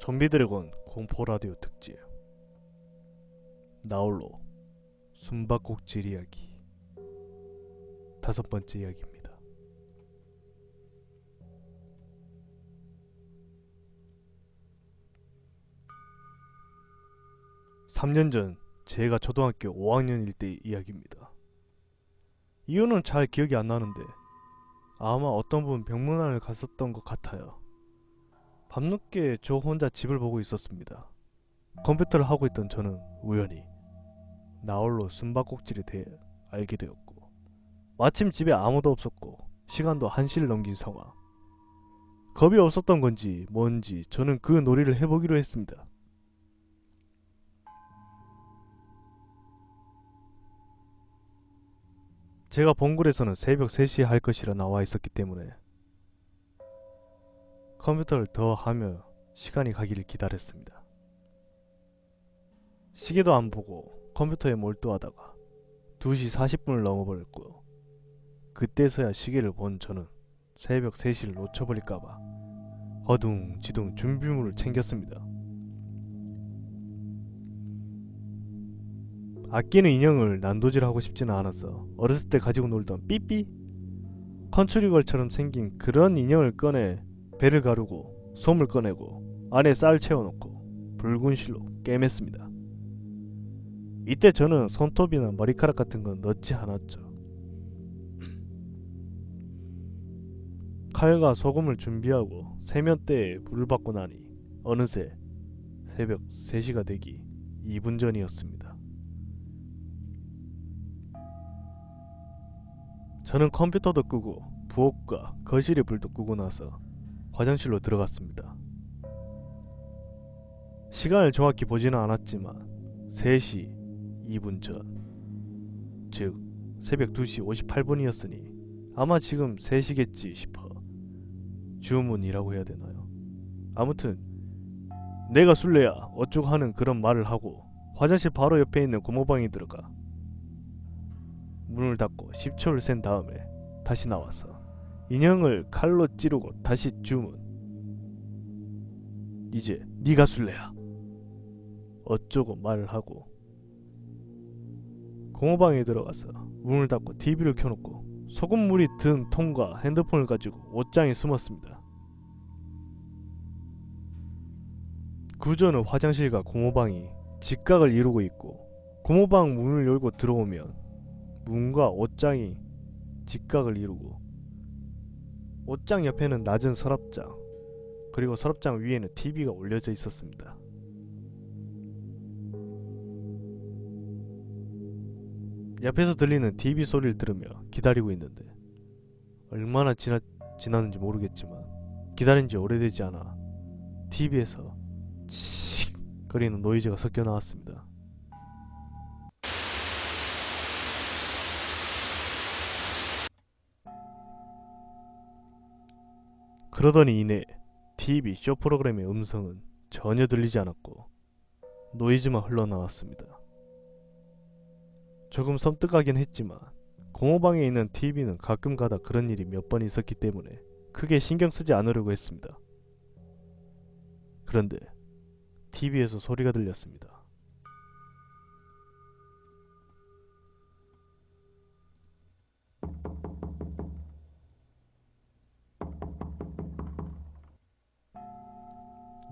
좀비 드래곤 공포 라디오 특집 나홀로 숨바꼭질 이야기 5번째 이야기입니다. (3년) 전 제가 초등학교 5학년일 때 이야기입니다. 이유는 잘 기억이 안 나는데 아마 어떤 분 병문안을 갔었던 것 같아요. 밤늦게 저 혼자 집을 보고 있었습니다. 컴퓨터를 하고 있던 저는 우연히 나홀로 숨바꼭질에 대해 알게 되었고, 마침 집에 아무도 없었고 시간도 1시를 넘긴 상황. 겁이 없었던 건지 뭔지 저는 그 놀이를 해보기로 했습니다. 제가 본글에서는 새벽 3시에 할 것이라 나와 있었기 때문에 컴퓨터를 더 하며 시간이 가기를 기다렸습니다. 시계도 안 보고 컴퓨터에 몰두하다가 2시 40분을 넘어버렸고, 그때서야 시계를 본 저는 새벽 3시를 놓쳐버릴까봐 어둥지둥 준비물을 챙겼습니다. 아끼는 인형을 난도질하고 싶지는 않아서 어렸을 때 가지고 놀던 삐삐? 컨츄리걸처럼 생긴 그런 인형을 꺼내 배를 가르고 솜을 꺼내고 안에 쌀 채워놓고 붉은 실로 꿰맸습니다. 이때 저는 손톱이나 머리카락 같은 건 넣지 않았죠. 칼과 소금을 준비하고 세면대에 불을 받고 나니 어느새 새벽 3시가 되기 2분 전이었습니다. 저는 컴퓨터도 끄고 부엌과 거실의 불도 끄고 나서 화장실로 들어갔습니다. 시간을 정확히 보지는 않았지만 3시 2분 전, 즉 새벽 2시 58분이었으니 아마 지금 3시겠지 싶어 주문이라고 해야 되나요? 아무튼 내가 술래야 어쩌고 하는 그런 말을 하고 화장실 바로 옆에 있는 고모방에 들어가 문을 닫고 10초를 센 다음에 다시 나와서 인형을 칼로 찌르고 다시 주문. 이제 네가 술래야 어쩌고 말을 하고 고모방에 들어가서 문을 닫고 TV를 켜놓고 소금물이 든 통과 핸드폰을 가지고 옷장에 숨었습니다. 구조는 화장실과 고모방이 직각을 이루고 있고, 고모방 문을 열고 들어오면 문과 옷장이 직각을 이루고, 옷장 옆에는 낮은 서랍장, 그리고 서랍장 위에는 TV가 올려져 있었습니다. 옆에서 들리는 TV 소리를 들으며 기다리고 있는데 얼마나 지났는지 모르겠지만 기다린 지 오래되지 않아 TV에서 칙 거리는 노이즈가 섞여 나왔습니다. 그러더니 이내 TV 쇼 프로그램의 음성은 전혀 들리지 않았고 노이즈만 흘러나왔습니다. 조금 섬뜩하긴 했지만 고모방에 있는 TV는 가끔 가다 그런 일이 몇 번 있었기 때문에 크게 신경 쓰지 않으려고 했습니다. 그런데 TV에서 소리가 들렸습니다.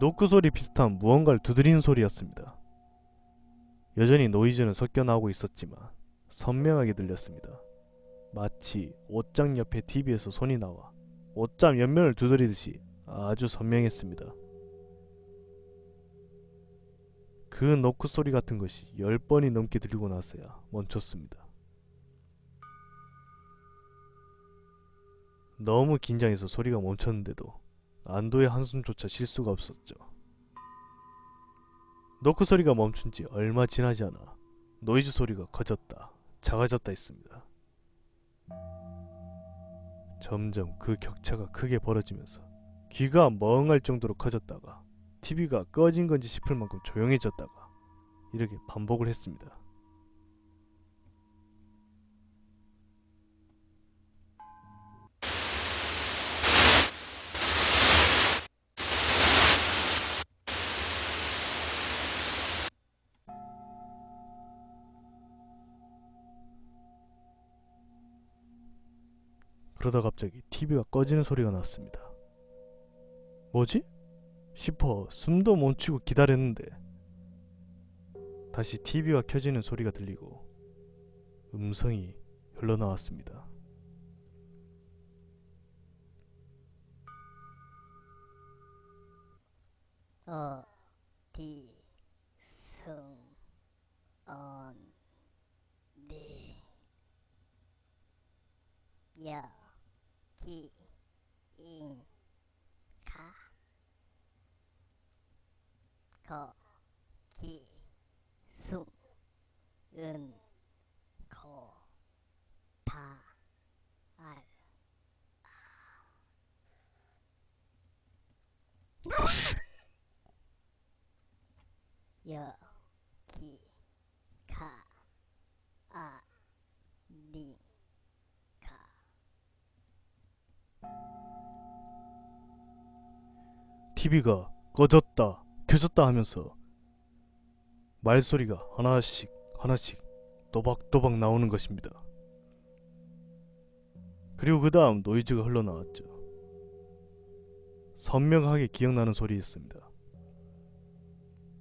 노크 소리 비슷한 무언가를 두드리는 소리였습니다. 여전히 노이즈는 섞여 나오고 있었지만 선명하게 들렸습니다. 마치 옷장 옆에 TV에서 손이 나와 옷장 옆면을 두드리듯이 아주 선명했습니다. 그 노크 소리 같은 것이 10번이 넘게 들리고 나서야 멈췄습니다. 너무 긴장해서 소리가 멈췄는데도 안도의 한숨조차 쉴 수가 없었죠. 노크 소리가 멈춘 지 얼마 지나지 않아 노이즈 소리가 커졌다 작아졌다 했습니다. 점점 그 격차가 크게 벌어지면서 귀가 멍할 정도로 커졌다가 TV가 꺼진 건지 싶을 만큼 조용해졌다가 이렇게 반복을 했습니다. 그러다 갑자기 TV가 꺼지는 소리가 났습니다. 뭐지? 싶어 숨도 못 쉬고 기다렸는데 다시 TV가 켜지는 소리가 들리고 음성이 흘러나왔습니다. 어디 승언니 여기인가? 거기 숨은 거달 여기가 아닌가? TV가 꺼졌다 켜졌다 하면서 말소리가 하나씩 또박또박 나오는 것입니다. 그리고 그 다음 노이즈가 흘러나왔죠. 선명하게 기억나는 소리였습니다.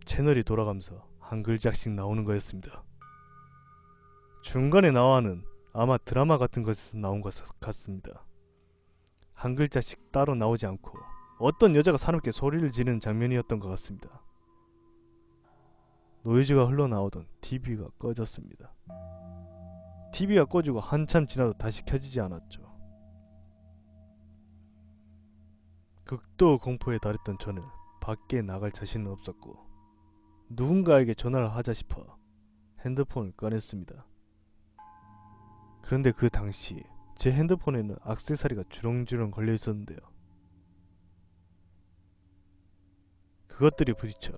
채널이 돌아가면서 한 글자씩 나오는 거였습니다. 중간에 나와는 아마 드라마 같은 것에서 나온 것 같습니다. 한 글자씩 따로 나오지 않고 어떤 여자가 사람께 소리를 지르는 장면이었던 것 같습니다. 노이즈가 흘러나오던 TV가 꺼졌습니다. TV가 꺼지고 한참 지나도 다시 켜지지 않았죠. 극도 공포에 달했던 저는 밖에 나갈 자신은 없었고 누군가에게 전화를 하자 싶어 핸드폰을 꺼냈습니다. 그런데 그 당시 제 핸드폰에는 액세서리가 주렁주렁 걸려 있었는데요. 그것들이 부딪혀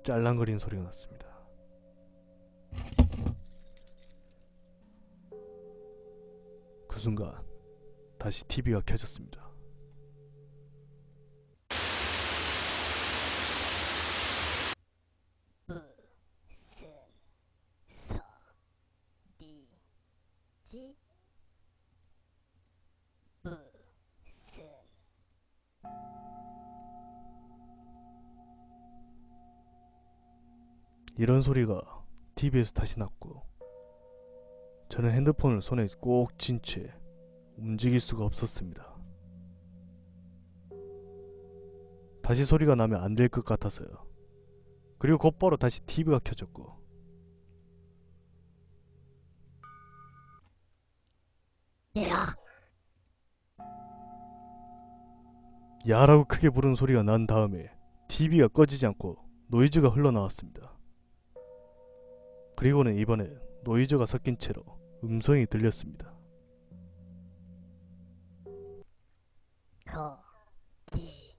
짤랑거리는 소리가 났습니다. 그 순간 다시 TV가 켜졌습니다. 무슨 소리지? 이런 소리가 TV에서 다시 났고 저는 핸드폰을 손에 꼭 쥔 채 움직일 수가 없었습니다. 다시 소리가 나면 안 될 것 같아서요. 그리고 곧바로 다시 TV가 켜졌고 야라고 크게 부르는 소리가 난 다음에 TV가 꺼지지 않고 노이즈가 흘러나왔습니다. 그리고는 이번엔 노이즈가 섞인 채로 음성이 들렸습니다. 거기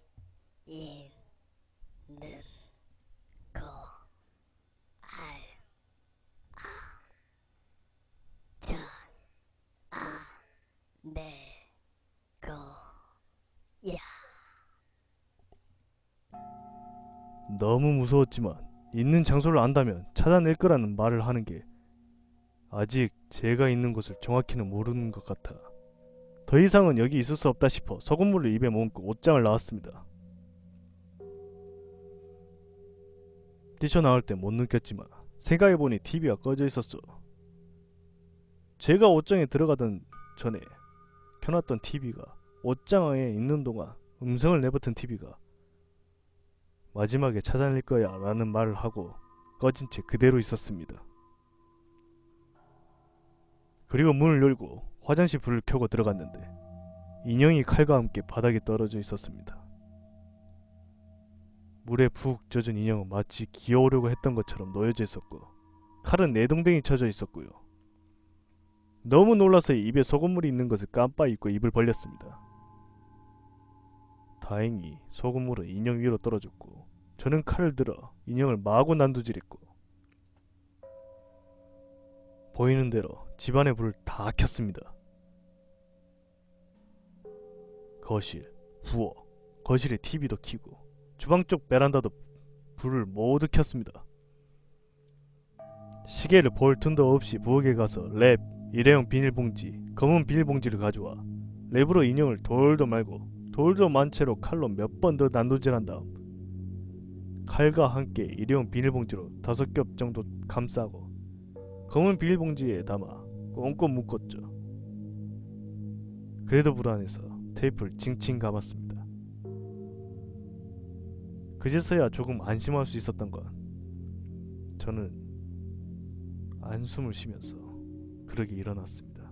있는 거 내 거야. 너무 무서웠지만 있는 장소를 안다면 찾아낼 거라는 말을 하는 게 아직 제가 있는 곳을 정확히는 모르는 것 같아 더 이상은 여기 있을 수 없다 싶어 소금물을 입에 머금고 옷장을 나왔습니다. 뛰쳐나올 때 못 느꼈지만 생각해보니 TV가 꺼져 있었어. 제가 옷장에 들어가던 전에 켜놨던 TV가 옷장 안에 있는 동안 음성을 내뱉은 TV가 마지막에 찾아낼 거야 라는 말을 하고 꺼진 채 그대로 있었습니다. 그리고 문을 열고 화장실 불을 켜고 들어갔는데 인형이 칼과 함께 바닥에 떨어져 있었습니다. 물에 푹 젖은 인형은 마치 기어오려고 했던 것처럼 놓여져 있었고 칼은 내동댕이 쳐져 있었고요. 너무 놀라서 입에 소금물이 있는 것을 깜빡 잊고 입을 벌렸습니다. 다행히 소금물은 인형 위로 떨어졌고 저는 칼을 들어 인형을 마구 난두질했고 보이는 대로 집안의 불을 다 켰습니다. 거실, 부엌, 거실에 TV도 켜고 주방 쪽 베란다도 불을 모두 켰습니다. 시계를 볼 틈도 없이 부엌에 가서 랩, 일회용 비닐봉지, 검은 비닐봉지를 가져와 랩으로 인형을 돌도 말고 돌도 만 채로 칼로 몇 번 더 난도질한 다음 칼과 함께 일회용 비닐봉지로 5겹 정도 감싸고 검은 비닐봉지에 담아 꽁꽁 묶었죠. 그래도 불안해서 테이프를 칭칭 감았습니다. 그제서야 조금 안심할 수 있었던 건 저는 안숨을 쉬면서 그러게 일어났습니다.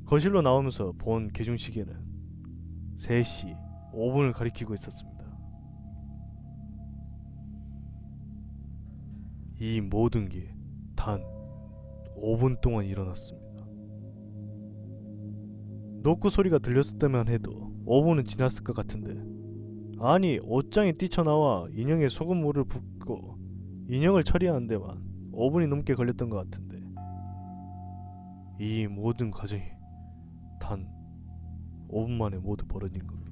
거실로 나오면서 본 계중시계는 3시 5분을 가리키고 있었습니다. 이 모든 게 단 5분 동안 일어났습니다. 노크 소리가 들렸을 때만 해도 5분은 지났을 것 같은데, 아니 옷장에 뛰쳐나와 인형에 소금물을 붓고 인형을 처리하는 데만 5분이 넘게 걸렸던 것 같은데, 이 모든 과정이 단 5분 만에 모두 벌어진 겁니다.